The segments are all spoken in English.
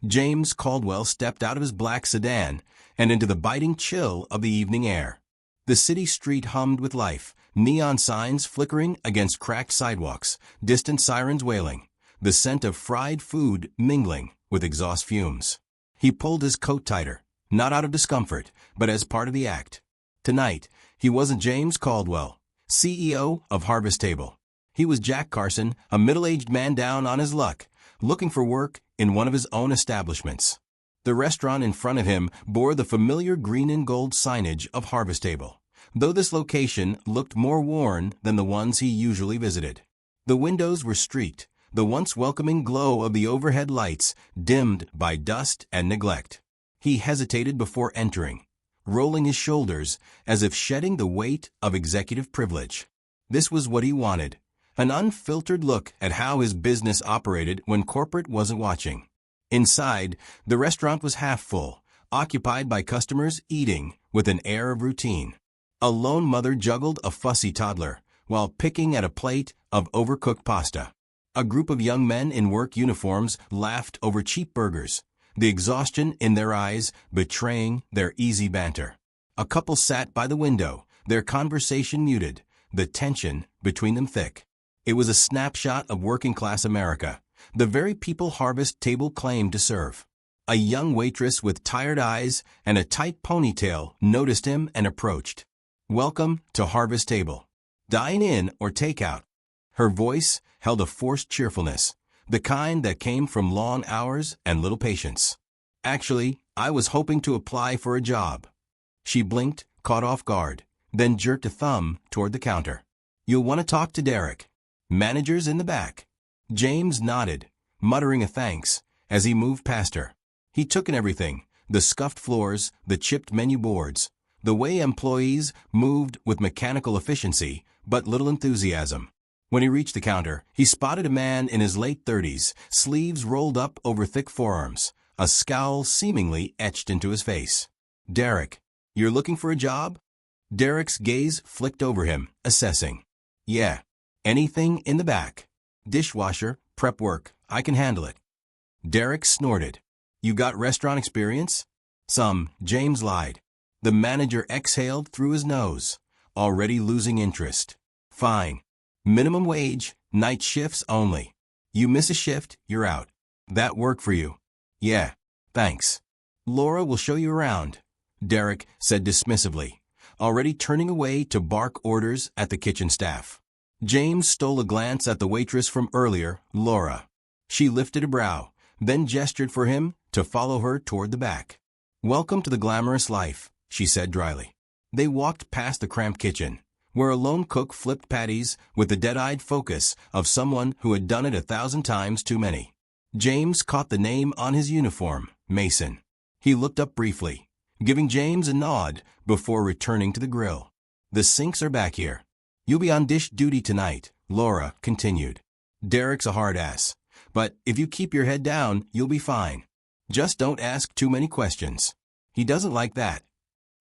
James Caldwell stepped out of his black sedan and into the biting chill of the evening air. The city street hummed with life, neon signs flickering against cracked sidewalks, distant sirens wailing, the scent of fried food mingling with exhaust fumes. He pulled his coat tighter, not out of discomfort, but as part of the act. Tonight, he wasn't James Caldwell, CEO of Harvest Table. He was Jack Carson, a middle-aged man down on his luck, looking for work in one of his own establishments. The restaurant in front of him bore the familiar green and gold signage of Harvest Table, though this location looked more worn than the ones he usually visited. The windows were streaked, the once welcoming glow of the overhead lights dimmed by dust and neglect. He hesitated before entering, rolling his shoulders as if shedding the weight of executive privilege. This was what he wanted, an unfiltered look at how his business operated when corporate wasn't watching. Inside, the restaurant was half full, occupied by customers eating with an air of routine. A lone mother juggled a fussy toddler while picking at a plate of overcooked pasta. A group of young men in work uniforms laughed over cheap burgers, the exhaustion in their eyes betraying their easy banter. A couple sat by the window, their conversation muted, the tension between them thick. It was a snapshot of working-class America, the very people Harvest Table claimed to serve. A young waitress with tired eyes and a tight ponytail noticed him and approached. "Welcome to Harvest Table. Dine in or take out." Her voice held a forced cheerfulness, the kind that came from long hours and little patience. "Actually, I was hoping to apply for a job." She blinked, caught off guard, then jerked a thumb toward the counter. "You'll want to talk to Derek. Manager's in the back." James nodded, muttering a thanks as he moved past her. He took in everything, the scuffed floors, the chipped menu boards, the way employees moved with mechanical efficiency but little enthusiasm. When he reached the counter, he spotted a man in his late 30s, sleeves rolled up over thick forearms, a scowl seemingly etched into his face. "Derek, you're looking for a job?" Derek's gaze flicked over him, assessing. "Yeah. Anything in the back? Dishwasher, prep work, I can handle it." Derek snorted. "You got restaurant experience?" "Some," James lied. The manager exhaled through his nose, already losing interest. "Fine. Minimum wage, night shifts only. You miss a shift, you're out. That work for you?" "Yeah, thanks. Laura will show you around," Derek said dismissively, already turning away to bark orders at the kitchen staff. James stole a glance at the waitress from earlier, Laura. She lifted a brow, then gestured for him to follow her toward the back. "Welcome to the glamorous life," she said dryly. They walked past the cramped kitchen, where a lone cook flipped patties with the dead-eyed focus of someone who had done it 1,000 times too many. James caught the name on his uniform, Mason. He looked up briefly, giving James a nod before returning to the grill. "The sinks are back here. You'll be on dish duty tonight," Laura continued. "Derek's a hard ass, but if you keep your head down, you'll be fine. Just don't ask too many questions. He doesn't like that."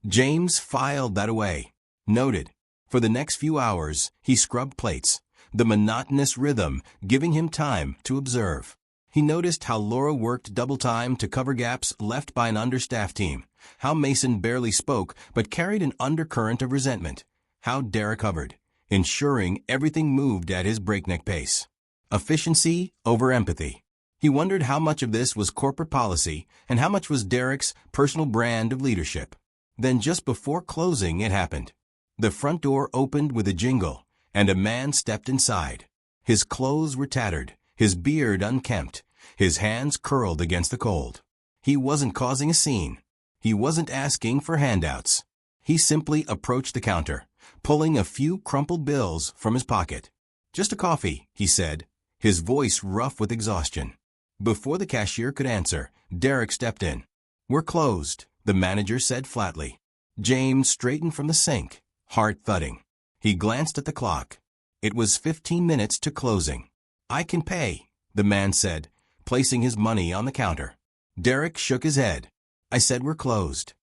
James filed that away. Noted. For the next few hours, he scrubbed plates, the monotonous rhythm giving him time to observe. He noticed how Laura worked double time to cover gaps left by an understaffed team, how Mason barely spoke but carried an undercurrent of resentment, how Derek hovered, ensuring everything moved at his breakneck pace. Efficiency over empathy. He wondered how much of this was corporate policy and how much was Derek's personal brand of leadership. Then just before closing, it happened. The front door opened with a jingle, and a man stepped inside. His clothes were tattered, his beard unkempt, his hands curled against the cold. He wasn't causing a scene. He wasn't asking for handouts. He simply approached the counter, pulling a few crumpled bills from his pocket. "Just a coffee," he said, his voice rough with exhaustion. Before the cashier could answer, Derek stepped in. "We're closed," the manager said flatly. James straightened from the sink, heart thudding. He glanced at the clock. It was 15 minutes to closing. "I can pay," the man said, placing his money on the counter. Derek shook his head. "I said we're closed."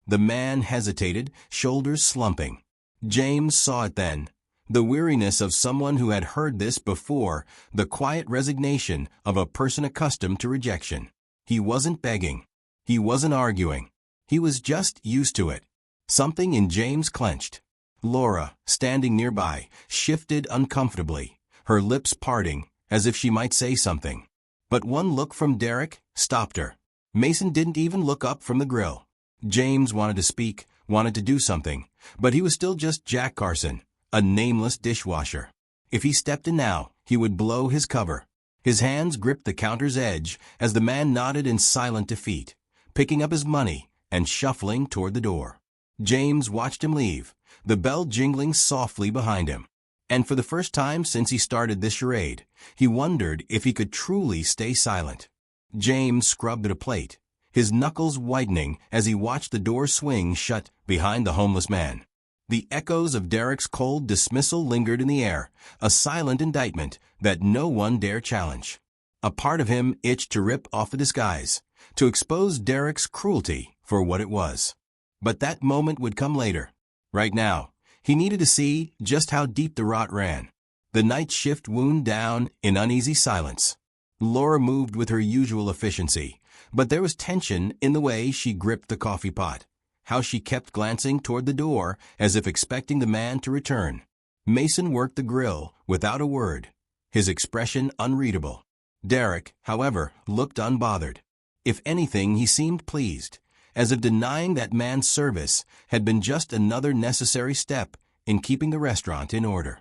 The man hesitated, shoulders slumping. James saw it then. The weariness of someone who had heard this before, the quiet resignation of a person accustomed to rejection. He wasn't begging. He wasn't arguing. He was just used to it. Something in James clenched. Laura, standing nearby, shifted uncomfortably, her lips parting, as if she might say something. But one look from Derek stopped her. Mason didn't even look up from the grill. James wanted to speak, wanted to do something, but he was still just Jack Carson, a nameless dishwasher. If he stepped in now, he would blow his cover. His hands gripped the counter's edge as the man nodded in silent defeat, picking up his money and shuffling toward the door. James watched him leave, the bell jingling softly behind him. And for the first time since he started this charade, he wondered if he could truly stay silent. James scrubbed at a plate, his knuckles whitening as he watched the door swing shut behind the homeless man. The echoes of Derek's cold dismissal lingered in the air, a silent indictment that no one dare challenge. A part of him itched to rip off the disguise, to expose Derek's cruelty for what it was. But that moment would come later. Right now, he needed to see just how deep the rot ran. The night shift wound down in uneasy silence. Laura moved with her usual efficiency, but there was tension in the way she gripped the coffee pot, how she kept glancing toward the door as if expecting the man to return. Mason worked the grill without a word, his expression unreadable. Derek, however, looked unbothered. If anything, he seemed pleased, as if denying that man's service had been just another necessary step in keeping the restaurant in order.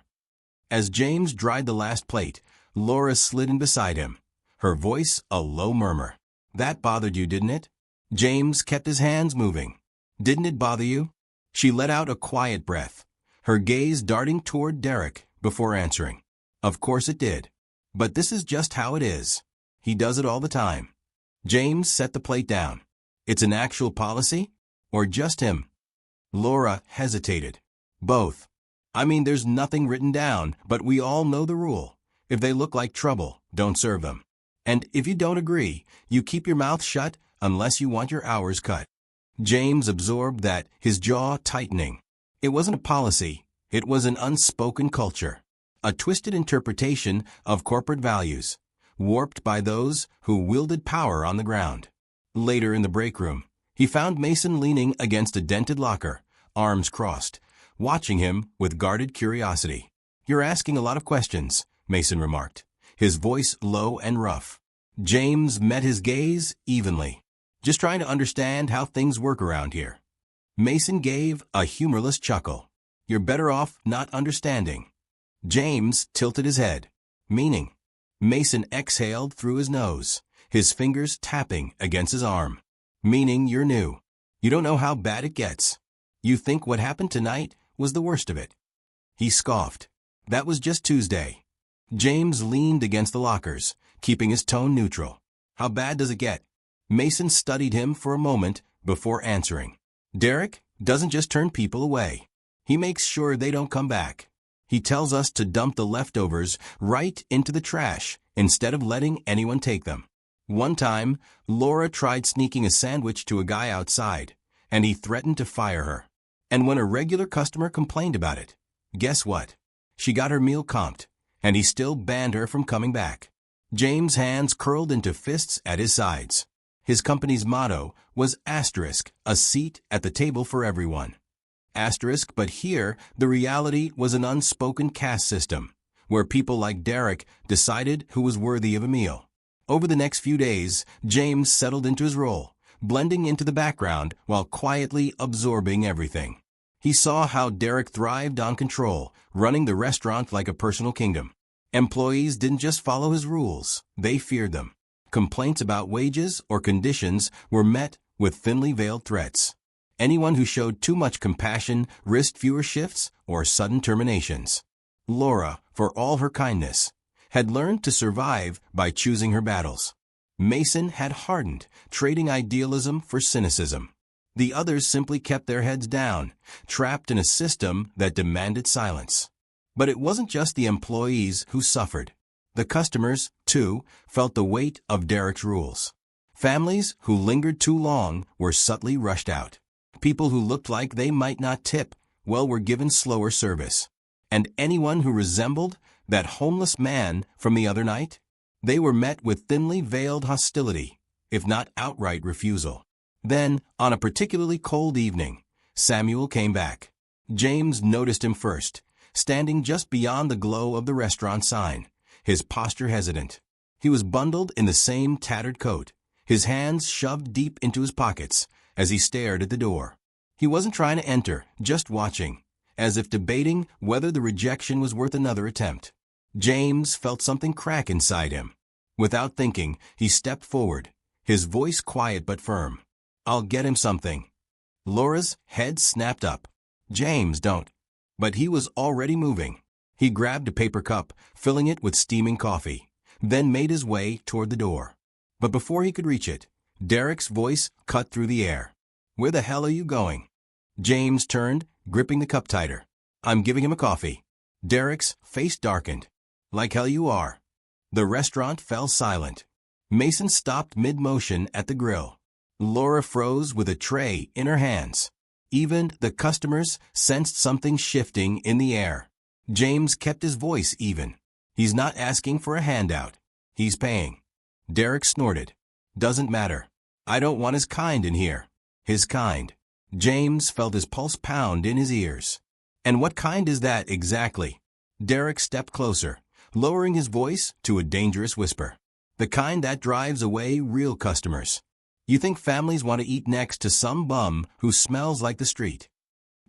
As James dried the last plate, Laura slid in beside him, her voice a low murmur. "That bothered you, didn't it?" James kept his hands moving. "Didn't it bother you?" She let out a quiet breath, her gaze darting toward Derek before answering. "Of course it did. But this is just how it is. He does it all the time." James set the plate down. "It's an actual policy? Or just him?" Laura hesitated. "Both. I mean, there's nothing written down, but we all know the rule. If they look like trouble, don't serve them. And if you don't agree, you keep your mouth shut unless you want your hours cut." James absorbed that, his jaw tightening. It wasn't a policy. It was an unspoken culture. A twisted interpretation of corporate values, warped by those who wielded power on the ground. Later in the break room, he found Mason leaning against a dented locker, arms crossed, watching him with guarded curiosity. "You're asking a lot of questions," Mason remarked, his voice low and rough. James met his gaze evenly. "Just trying to understand how things work around here." Mason gave a humorless chuckle. "You're better off not understanding." James tilted his head. "Meaning?" Mason exhaled through his nose, his fingers tapping against his arm. "Meaning you're new. You don't know how bad it gets. You think what happened tonight was the worst of it." He scoffed. "That was just Tuesday." James leaned against the lockers, keeping his tone neutral. "How bad does it get?" Mason studied him for a moment before answering. "Derek doesn't just turn people away. He makes sure they don't come back. He tells us to dump the leftovers right into the trash instead of letting anyone take them. One time, Laura tried sneaking a sandwich to a guy outside, and he threatened to fire her. And when a regular customer complained about it, guess what? She got her meal comped, and he still banned her from coming back. James' hands curled into fists at his sides. His company's motto was asterisk, a seat at the table for everyone. Asterisk, but here the reality was an unspoken caste system, where people like Derek decided who was worthy of a meal. Over the next few days, James settled into his role, blending into the background while quietly absorbing everything. He saw how Derek thrived on control, running the restaurant like a personal kingdom. Employees didn't just follow his rules, they feared them. Complaints about wages or conditions were met with thinly veiled threats. Anyone who showed too much compassion risked fewer shifts or sudden terminations. Laura, for all her kindness, had learned to survive by choosing her battles. Mason had hardened, trading idealism for cynicism. The others simply kept their heads down, trapped in a system that demanded silence. But it wasn't just the employees who suffered. The customers, too, felt the weight of Derek's rules. Families who lingered too long were subtly rushed out. People who looked like they might not tip, were given slower service. And anyone who resembled that homeless man from the other night, they were met with thinly veiled hostility. if not outright refusal. Then, on a particularly cold evening, Samuel came back. James noticed him first, standing just beyond the glow of the restaurant sign, his posture hesitant. He was bundled in the same tattered coat, his hands shoved deep into his pockets as he stared at the door. He wasn't trying to enter, just watching, as if debating whether the rejection was worth another attempt. James felt something crack inside him. Without thinking, he stepped forward, his voice quiet but firm. "I'll get him something." Laura's head snapped up. "James, don't." But he was already moving. He grabbed a paper cup, filling it with steaming coffee, then made his way toward the door. But before he could reach it, Derek's voice cut through the air. "Where the hell are you going?" James turned, gripping the cup tighter. "I'm giving him a coffee." Derek's face darkened. "Like hell you are." The restaurant fell silent. Mason stopped mid-motion at the grill. Laura froze with a tray in her hands. Even the customers sensed something shifting in the air. James kept his voice even. "He's not asking for a handout. He's paying." Derek snorted. "Doesn't matter. I don't want his kind in here." His kind. James felt his pulse pound in his ears. "And what kind is that exactly?" Derek stepped closer, lowering his voice to a dangerous whisper. "The kind that drives away real customers. You think families want to eat next to some bum who smells like the street?"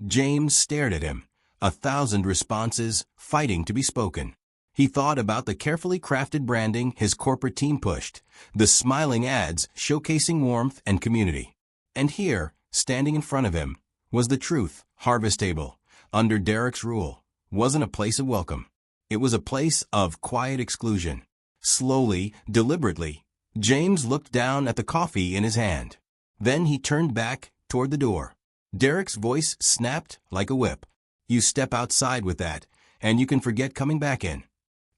James stared at him, 1,000 responses fighting to be spoken. He thought about the carefully crafted branding his corporate team pushed, the smiling ads showcasing warmth and community. And here, standing in front of him, was the truth. Harvest Table, under Derek's rule, wasn't a place of welcome. It was a place of quiet exclusion. Slowly, deliberately, James looked down at the coffee in his hand. Then he turned back toward the door. Derek's voice snapped like a whip. "You step outside with that, and you can forget coming back in."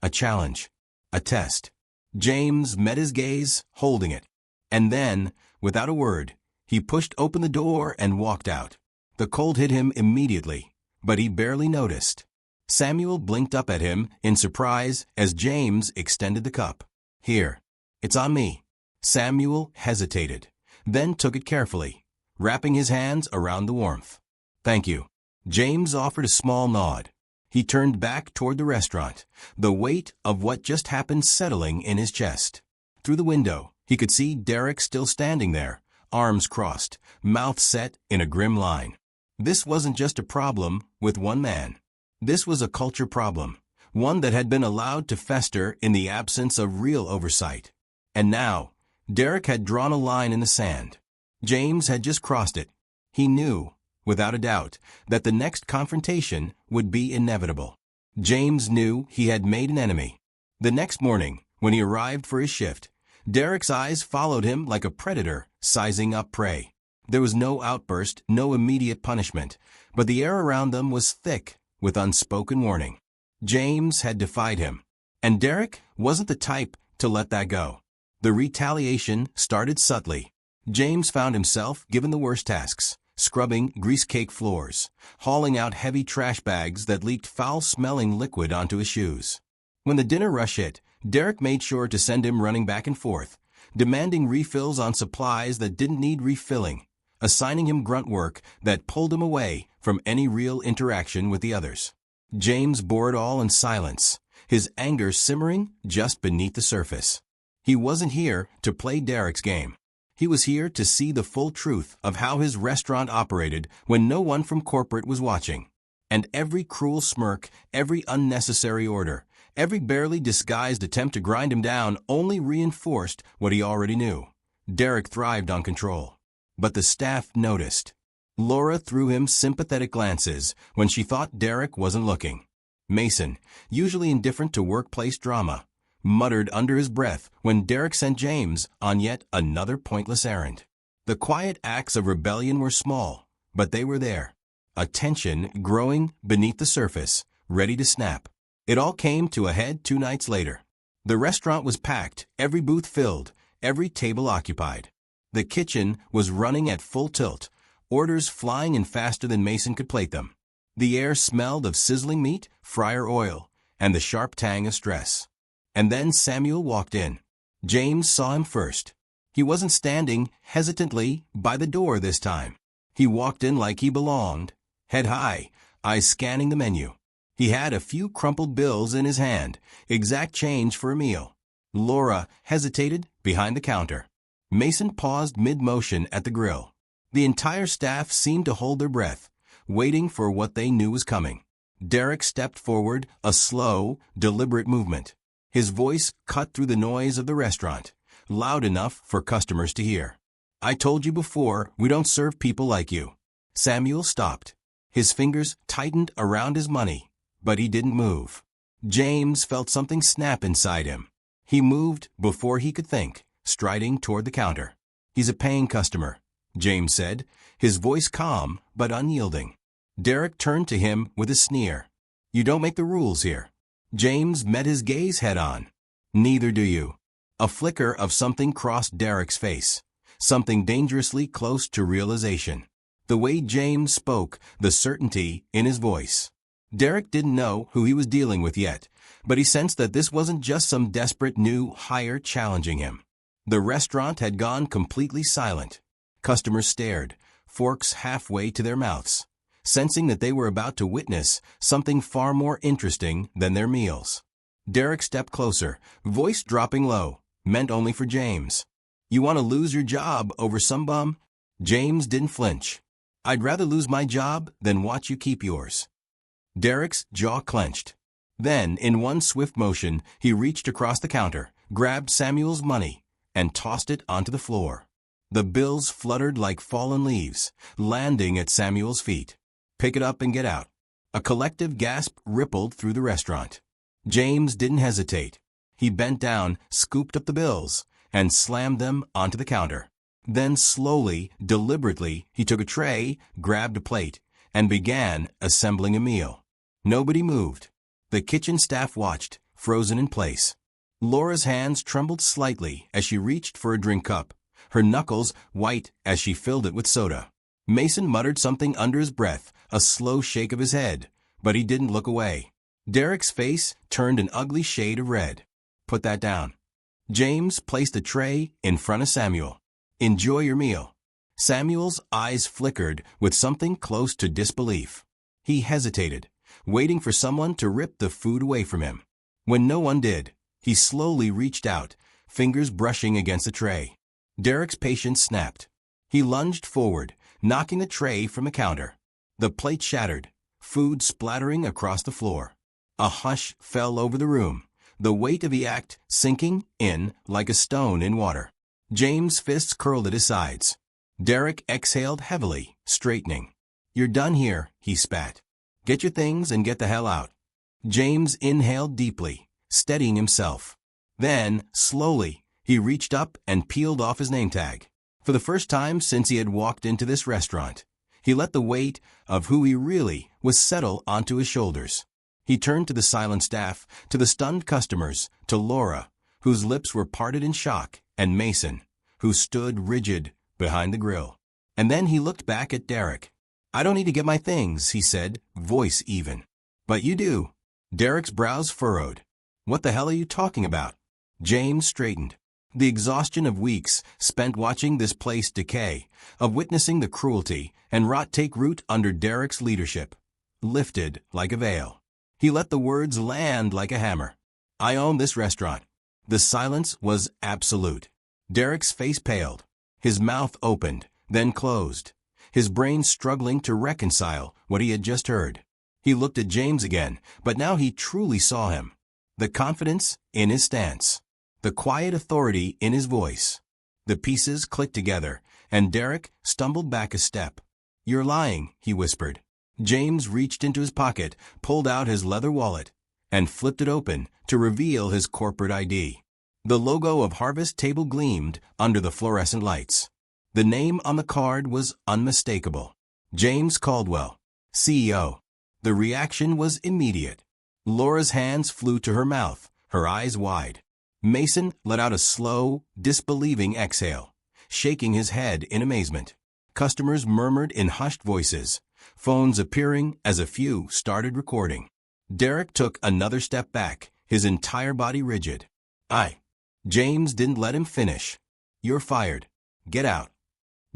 A challenge. A test. James met his gaze, holding it. And then, without a word, he pushed open the door and walked out. The cold hit him immediately, but he barely noticed. Samuel blinked up at him in surprise as James extended the cup. "Here. It's on me." Samuel hesitated, then took it carefully, wrapping his hands around the warmth. "Thank you." James offered a small nod. He turned back toward the restaurant, the weight of what just happened settling in his chest. Through the window, he could see Derek still standing there, arms crossed, mouth set in a grim line. This wasn't just a problem with one man. This was a culture problem, one that had been allowed to fester in the absence of real oversight. And now, Derek had drawn a line in the sand. James had just crossed it. He knew, without a doubt, that the next confrontation would be inevitable. James knew he had made an enemy. The next morning, when he arrived for his shift, Derek's eyes followed him like a predator sizing up prey. There was no outburst, no immediate punishment, but the air around them was thick with unspoken warning. James had defied him, and Derek wasn't the type to let that go. The retaliation started subtly. James found himself given the worst tasks: scrubbing grease-caked floors, hauling out heavy trash bags that leaked foul-smelling liquid onto his shoes. When the dinner rush hit, Derek made sure to send him running back and forth, demanding refills on supplies that didn't need refilling, assigning him grunt work that pulled him away from any real interaction with the others. James bore it all in silence, his anger simmering just beneath the surface. He wasn't here to play Derek's game. He was here to see the full truth of how his restaurant operated when no one from corporate was watching. And every cruel smirk, every unnecessary order, every barely disguised attempt to grind him down only reinforced what he already knew. Derek thrived on control. But the staff noticed. Laura threw him sympathetic glances when she thought Derek wasn't looking. Mason, usually indifferent to workplace drama, muttered under his breath when Derek sent James on yet another pointless errand. The quiet acts of rebellion were small, but they were there. A tension growing beneath the surface, ready to snap. It all came to a head 2 nights later. The restaurant was packed, every booth filled, every table occupied. The kitchen was running at full tilt, orders flying in faster than Mason could plate them. The air smelled of sizzling meat, fryer oil, and the sharp tang of stress. And then Samuel walked in. James saw him first. He wasn't standing hesitantly by the door this time. He walked in like he belonged, head high, eyes scanning the menu. He had a few crumpled bills in his hand, exact change for a meal. Laura hesitated behind the counter. Mason paused mid-motion at the grill. The entire staff seemed to hold their breath, waiting for what they knew was coming. Derek stepped forward, a slow, deliberate movement. His voice cut through the noise of the restaurant, loud enough for customers to hear. "I told you before, we don't serve people like you." Samuel stopped. His fingers tightened around his money, but he didn't move. James felt something snap inside him. He moved before he could think, striding toward the counter. "He's a paying customer," James said, his voice calm but unyielding. Derek turned to him with a sneer. "You don't make the rules here." James met his gaze head-on. "Neither do you." A flicker of something crossed Derek's face, something dangerously close to realization. The way James spoke, the certainty in his voice. Derek didn't know who he was dealing with yet, but he sensed that this wasn't just some desperate new hire challenging him. The restaurant had gone completely silent. Customers stared, forks halfway to their mouths, sensing that they were about to witness something far more interesting than their meals. Derek stepped closer, voice dropping low, meant only for James. "You want to lose your job over some bum?" James didn't flinch. "I'd rather lose my job than watch you keep yours." Derek's jaw clenched. Then, in one swift motion, he reached across the counter, grabbed Samuel's money, and tossed it onto the floor. The bills fluttered like fallen leaves, landing at Samuel's feet. "Pick it up and get out." A collective gasp rippled through the restaurant. James didn't hesitate. He bent down, scooped up the bills, and slammed them onto the counter. Then slowly, deliberately, he took a tray, grabbed a plate, and began assembling a meal. Nobody moved. The kitchen staff watched, frozen in place. Laura's hands trembled slightly as she reached for a drink cup, her knuckles white as she filled it with soda. Mason muttered something under his breath, a slow shake of his head, but he didn't look away. Derek's face turned an ugly shade of red. "Put that down." James placed the tray in front of Samuel. "Enjoy your meal." Samuel's eyes flickered with something close to disbelief. He hesitated, waiting for someone to rip the food away from him. When no one did, he slowly reached out, fingers brushing against the tray. Derek's patience snapped. He lunged forward, knocking the tray from the counter. The plate shattered, food splattering across the floor. A hush fell over the room, the weight of the act sinking in like a stone in water. James' fists curled at his sides. Derek exhaled heavily, straightening. "You're done here," he spat. "Get your things and get the hell out." James inhaled deeply, steadying himself. Then, slowly, he reached up and peeled off his name tag. For the first time since he had walked into this restaurant, he let the weight of who he really was settle onto his shoulders. He turned to the silent staff, to the stunned customers, to Laura, whose lips were parted in shock, and Mason, who stood rigid behind the grill. And then he looked back at Derek. "I don't need to get my things," he said, voice even. "But you do." Derek's brows furrowed. "What the hell are you talking about?" James straightened. The exhaustion of weeks spent watching this place decay, of witnessing the cruelty and rot take root under Derek's leadership, lifted like a veil. He let the words land like a hammer. "I own this restaurant." The silence was absolute. Derek's face paled. His mouth opened, then closed, his brain struggling to reconcile what he had just heard. He looked at James again, but now he truly saw him. The confidence in his stance, the quiet authority in his voice. The pieces clicked together, and Derek stumbled back a step. "You're lying," he whispered. James reached into his pocket, pulled out his leather wallet, and flipped it open to reveal his corporate ID. The logo of Harvest Table gleamed under the fluorescent lights. The name on the card was unmistakable. James Caldwell, CEO. The reaction was immediate. Laura's hands flew to her mouth, her eyes wide. Mason let out a slow, disbelieving exhale, shaking his head in amazement. Customers murmured in hushed voices, phones appearing as a few started recording. Derek took another step back, his entire body rigid. James didn't let him finish. "You're fired. Get out."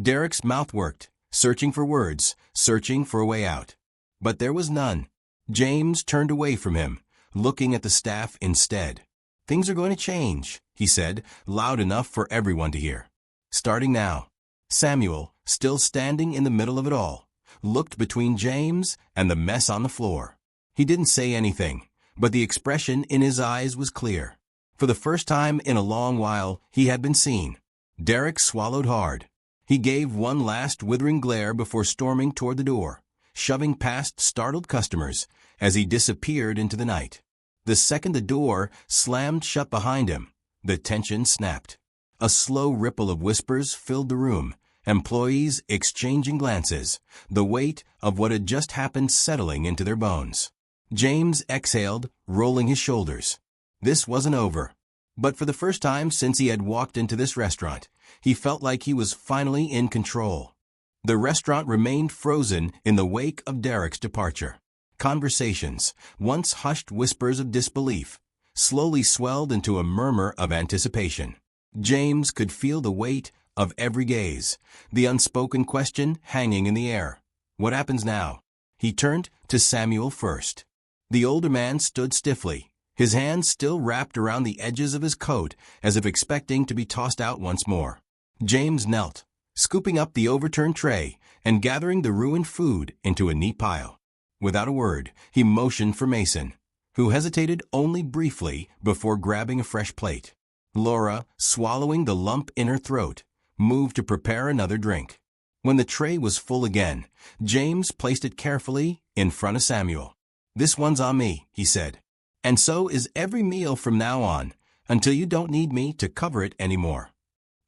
Derek's mouth worked, searching for words, searching for a way out. But there was none. James turned away from him, looking at the staff instead. "Things are going to change," he said, loud enough for everyone to hear. "Starting now." Samuel, still standing in the middle of it all, looked between James and the mess on the floor. He didn't say anything, but the expression in his eyes was clear. For the first time in a long while, he had been seen. Derek swallowed hard. He gave one last withering glare before storming toward the door, shoving past startled customers as he disappeared into the night. The second the door slammed shut behind him, the tension snapped. A slow ripple of whispers filled the room, employees exchanging glances, the weight of what had just happened settling into their bones. James exhaled, rolling his shoulders. This wasn't over. But for the first time since he had walked into this restaurant, he felt like he was finally in control. The restaurant remained frozen in the wake of Derek's departure. Conversations, once hushed whispers of disbelief, slowly swelled into a murmur of anticipation. James could feel the weight of every gaze, the unspoken question hanging in the air. What happens now? He turned to Samuel first. The older man stood stiffly, his hands still wrapped around the edges of his coat as if expecting to be tossed out once more. James knelt, scooping up the overturned tray and gathering the ruined food into a neat pile. Without a word, he motioned for Mason, who hesitated only briefly before grabbing a fresh plate. Laura, swallowing the lump in her throat, moved to prepare another drink. When the tray was full again, James placed it carefully in front of Samuel. "This one's on me," he said. "And so is every meal from now on, until you don't need me to cover it anymore."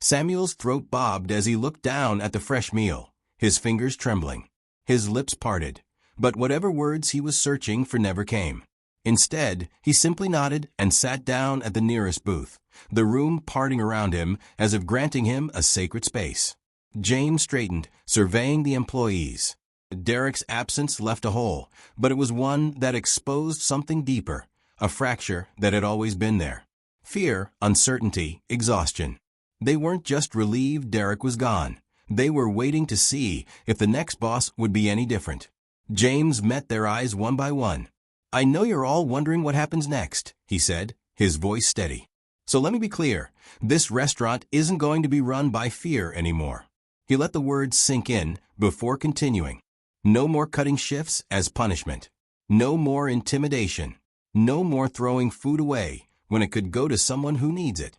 Samuel's throat bobbed as he looked down at the fresh meal, his fingers trembling. His lips parted, but whatever words he was searching for never came. Instead, he simply nodded and sat down at the nearest booth, the room parting around him as if granting him a sacred space. James straightened, surveying the employees. Derek's absence left a hole, but it was one that exposed something deeper, a fracture that had always been there. Fear, uncertainty, exhaustion. They weren't just relieved Derek was gone. They were waiting to see if the next boss would be any different. James met their eyes one by one. "I know you're all wondering what happens next," he said, his voice steady. "So let me be clear. This restaurant isn't going to be run by fear anymore." He let the words sink in before continuing. "No more cutting shifts as punishment. No more intimidation. No more throwing food away when it could go to someone who needs it."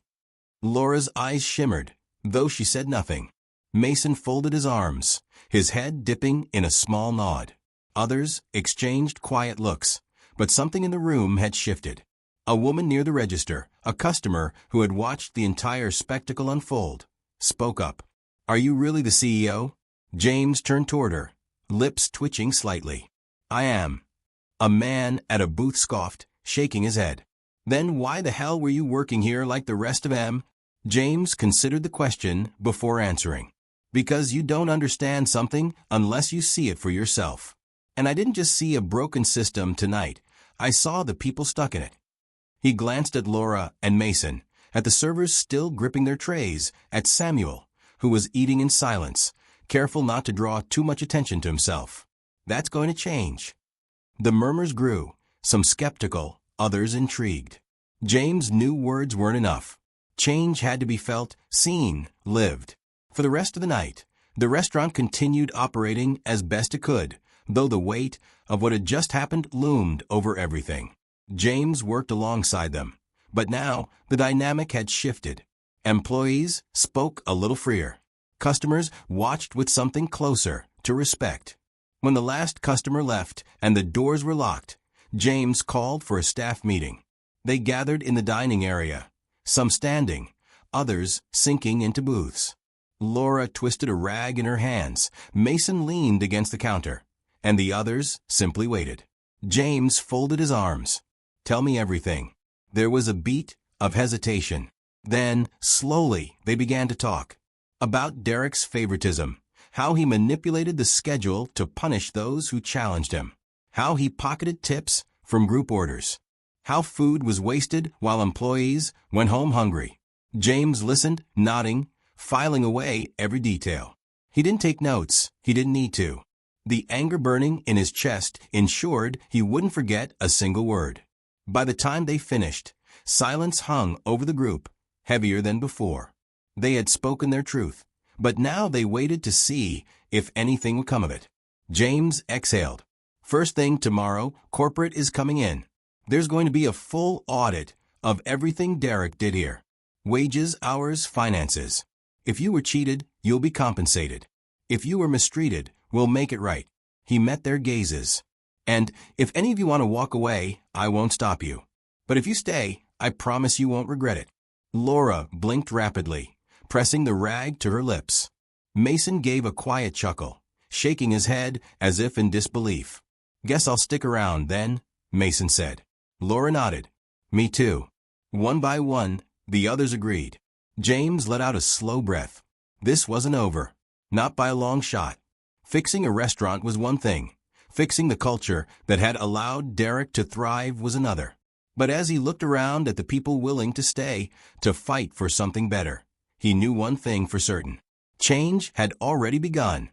Laura's eyes shimmered, though she said nothing. Mason folded his arms, his head dipping in a small nod. Others exchanged quiet looks, but something in the room had shifted. A woman near the register, a customer who had watched the entire spectacle unfold, spoke up. "Are you really the CEO?" James turned toward her, lips twitching slightly. "I am." A man at a booth scoffed, shaking his head. "Then why the hell were you working here like the rest of them?" James considered the question before answering. "Because you don't understand something unless you see it for yourself. And I didn't just see a broken system tonight. I saw the people stuck in it." He glanced at Laura and Mason, at the servers still gripping their trays, at Samuel, who was eating in silence, careful not to draw too much attention to himself. "That's going to change." The murmurs grew, some skeptical, others intrigued. James knew words weren't enough. Change had to be felt, seen, lived. For the rest of the night, the restaurant continued operating as best it could, though the weight of what had just happened loomed over everything. James worked alongside them, but now the dynamic had shifted. Employees spoke a little freer. Customers watched with something closer to respect. When the last customer left and the doors were locked, James called for a staff meeting. They gathered in the dining area, some standing, others sinking into booths. Laura twisted a rag in her hands, Mason leaned against the counter, and the others simply waited. James folded his arms. "Tell me everything." There was a beat of hesitation. Then, slowly, they began to talk. About Derek's favoritism, how he manipulated the schedule to punish those who challenged him, how he pocketed tips from group orders, how food was wasted while employees went home hungry. James listened, nodding, filing away every detail. He didn't take notes. He didn't need to. The anger burning in his chest ensured he wouldn't forget a single word. By the time they finished, silence hung over the group, heavier than before. They had spoken their truth, but now they waited to see if anything would come of it. James exhaled. First thing tomorrow, corporate is coming in. There's going to be a full audit of everything Derek did here. Wages, hours, finances. If you were cheated, you'll be compensated. If you were mistreated, we'll make it right. He met their gazes. And if any of you want to walk away, I won't stop you. But if you stay, I promise you won't regret it. Laura blinked rapidly, pressing the rag to her lips. Mason gave a quiet chuckle, shaking his head as if in disbelief. Guess I'll stick around then, Mason said. Laura nodded. Me too. One by one, the others agreed. James let out a slow breath. This wasn't over. Not by a long shot. Fixing a restaurant was one thing. Fixing the culture that had allowed Derek to thrive was another. But as he looked around at the people willing to stay, to fight for something better, he knew one thing for certain. Change had already begun.